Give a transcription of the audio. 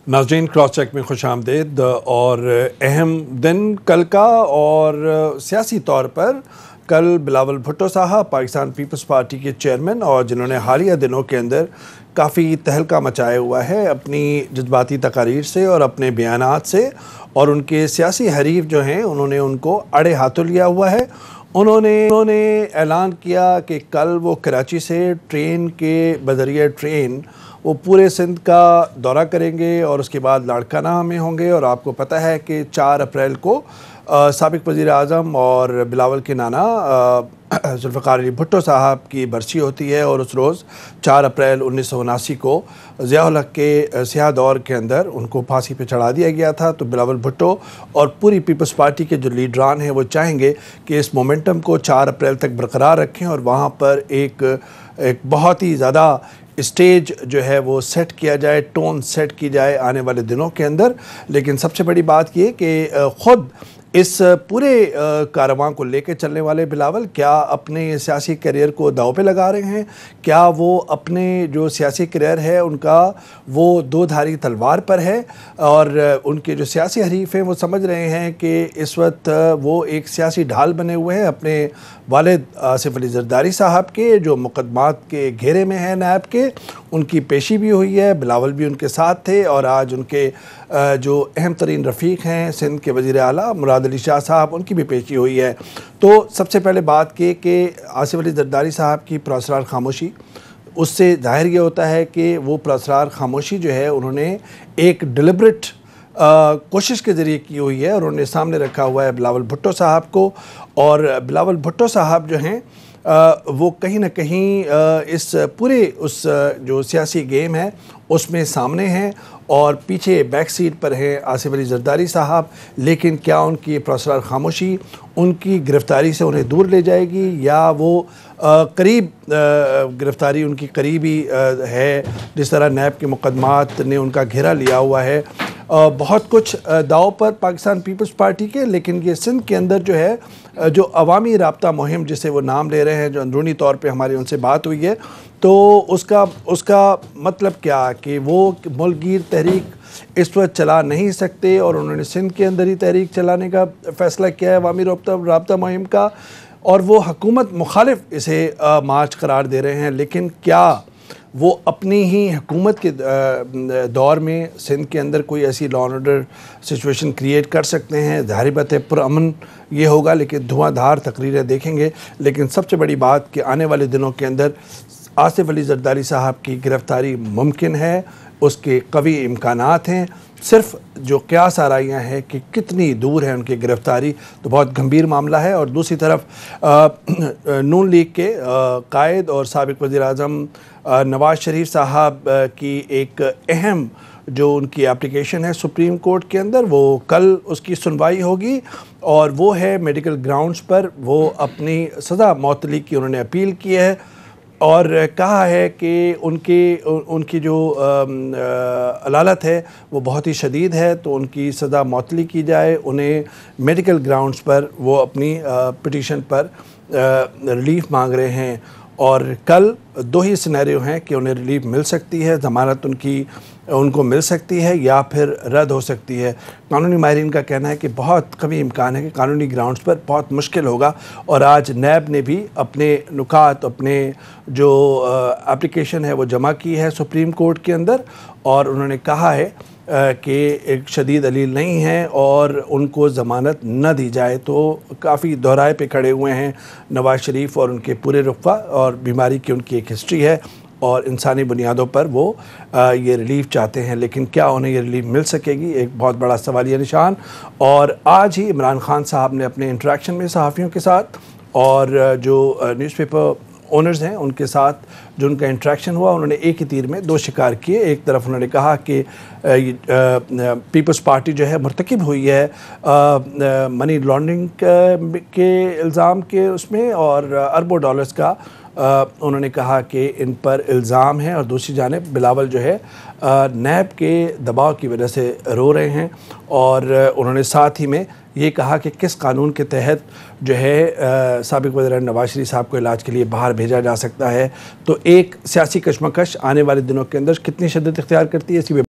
नाज़रीन, cross check में खुश आमदीद। और अहम दिन कल का, और सियासी तौर पर कल बिलावल भुट्टो साहब पाकिस्तान पीपल्स पार्टी के चेयरमैन, और जिन्होंने हालिया दिनों के अंदर काफ़ी तहलका मचाया हुआ है अपनी जज्बाती तकारीर से और अपने बयानात से, और उनके सियासी हरीफ जो हैं उन्होंने उनको अड़े हाथों लिया हुआ है। उन्होंने ऐलान किया कि कल वो कराची से ट्रेन के बज़रिए ट्रेन वो पूरे सिंध का दौरा करेंगे और उसके बाद लाड़काना में होंगे। और आपको पता है कि 4 अप्रैल को साबिक़ वज़ीर आज़म और बिलावल के नाना ज़ुल्फ़िकार अली भुट्टो साहब की बरसी होती है, और उस रोज़ 4 अप्रैल 1979 को ज़िया-उल हक़ के स्याह दौर के अंदर उनको फांसी पे चढ़ा दिया गया था। तो बिलावल भुट्टो और पूरी पीपल्स पार्टी के जो लीडरान हैं वो चाहेंगे कि इस मोमेंटम को 4 अप्रैल तक बरकरार रखें और वहाँ पर एक बहुत ही ज़्यादा स्टेज जो है वो सेट किया जाए, टोन सेट की जाए आने वाले दिनों के अंदर। लेकिन सबसे बड़ी बात ये कि ख़ुद इस पूरे कारवां को लेकर चलने वाले बिलावल क्या अपने सियासी करियर को दांव पे लगा रहे हैं? क्या वो अपने जो सियासी करियर है उनका वो दो-धारी तलवार पर है? और उनके जो सियासी हरीफ हैं वो समझ रहे हैं कि इस वक्त वो एक सियासी ढाल बने हुए हैं अपने वालिद आसिफ अली ज़रदारी साहब के, जो मुकदमात के घेरे में है नैब के। उनकी पेशी भी हुई है, बिलावल भी उनके साथ थे, और आज उनके जो अहम तरीन रफ़ीक हैं सिंध के वज़ीर आला मुराद अली शाह साहब, उनकी भी पेशी हुई है। तो सबसे पहले बात की कि आसिफ अली ज़रदारी साहब की पुरअसरार खामोशी, उससे ज़ाहिर ये होता है कि वो पुरअसरार खामोशी जो है उन्होंने एक डिलिबरेट कोशिश के ज़रिए की हुई है, और उन्होंने सामने रखा हुआ है बिलावल भुट्टो साहब को। और बिलावल भुट्टो साहब जो हैं वो कहीं ना कहीं इस पूरे उस जो सियासी गेम है उसमें सामने हैं, और पीछे बैक सीट पर हैं आसिफ अली ज़रदारी साहब। लेकिन क्या उनकी पुरअसरार खामोशी उनकी गिरफ़्तारी से उन्हें दूर ले जाएगी, या वो करीब गिरफ़्तारी उनकी करीबी है, जिस तरह नैब के मुकदमात ने उनका घेरा लिया हुआ है। बहुत कुछ दाव पर पाकिस्तान पीपल्स पार्टी के। लेकिन ये सिंध के अंदर जो है जो अवामी राब्ता मुहिम जिसे वो नाम ले रहे हैं, जो अंदरूनी तौर पे हमारी उनसे बात हुई है, तो उसका मतलब क्या कि वो मुल्कगीर तहरीक इस वक्त चला नहीं सकते, और उन्होंने सिंध के अंदर ही तहरीक चलाने का फ़ैसला किया है अवामी राब्ता मुहिम का, और वो हुकूमत मुखालिफ इसे मार्च करार दे रहे हैं। लेकिन क्या वो अपनी ही हुकूमत के दौर में सिंध के अंदर कोई ऐसी law and order situation create कर सकते हैं? ज़ाहिर बात है पुरअमन ये होगा, लेकिन धुआंधार तकरीरें देखेंगे। लेकिन सबसे बड़ी बात कि आने वाले दिनों के अंदर आसिफ अली ज़रदारी साहब की गिरफ़्तारी मुमकिन है, उसके कवी इम्कानात हैं। सिर्फ जो क़यास आराइयाँ हैं कि कितनी दूर है उनकी गिरफ़्तारी, तो बहुत गंभीर मामला है। और दूसरी तरफ नून लीग के कायद और साबिक़ वज़ीर आज़म नवाज़ शरीफ साहब की एक अहम जो उनकी एप्लीकेशन है सुप्रीम कोर्ट के अंदर, वो कल उसकी सुनवाई होगी, और वो है मेडिकल ग्राउंड्स पर वो अपनी सज़ा मौतली की उन्होंने अपील की है, और कहा है कि उनकी जो अदालत है वो बहुत ही शदीद है, तो उनकी सज़ा मौतली की जाए। उन्हें मेडिकल ग्राउंड्स पर वो अपनी पिटीशन पर रिलीफ मांग रहे हैं, और कल 2 ही सिनेरियो हैं कि उन्हें रिलीफ मिल सकती है, ज़मानत उनको मिल सकती है, या फिर रद्द हो सकती है। कानूनी माहिरीन का कहना है कि बहुत कभी इम्कान है कि कानूनी ग्राउंड्स पर बहुत मुश्किल होगा। और आज नैब ने भी अपने नुकात, अपने जो एप्लीकेशन है वो जमा की है सुप्रीम कोर्ट के अंदर, और उन्होंने कहा है कि एक शदीद दलील नहीं है और उनको ज़मानत न दी जाए। तो काफ़ी दोहराए पे खड़े हुए हैं नवाज़ शरीफ और उनके पूरे रुतबा, और बीमारी की उनकी एक हिस्ट्री है, और इंसानी बुनियादों पर वो ये रिलीफ चाहते हैं। लेकिन क्या उन्हें ये रिलीफ मिल सकेगी, एक बहुत बड़ा सवालिया निशान। और आज ही इमरान खान साहब ने अपने इंटरेक्शन में सहाफ़ियों के साथ और जो न्यूज़पेपर ओनर्स हैं उनके साथ जो उनका इंटरेक्शन हुआ, उन्होंने एक ही तीर में 2 शिकार किए। एक तरफ उन्होंने कहा कि पीपल्स पार्टी जो है मुर्तकिब हुई है मनी लॉन्ड्रिंग के इल्ज़ाम के उसमें, और अरबों डॉलर्स का उन्होंने कहा कि इन पर इल्ज़ाम है। और दूसरी जानिब बिलावल जो है नैब के दबाव की वजह से रो रहे हैं, और उन्होंने साथ ही में ये कहा कि किस कानून के तहत जो है साबिक़ वज़ीर नवाज़ शरीफ साहब को इलाज के लिए बाहर भेजा जा सकता है। तो एक सियासी कशमकश आने वाले दिनों के अंदर कितनी शिद्दत इख्तियार करती है, इसी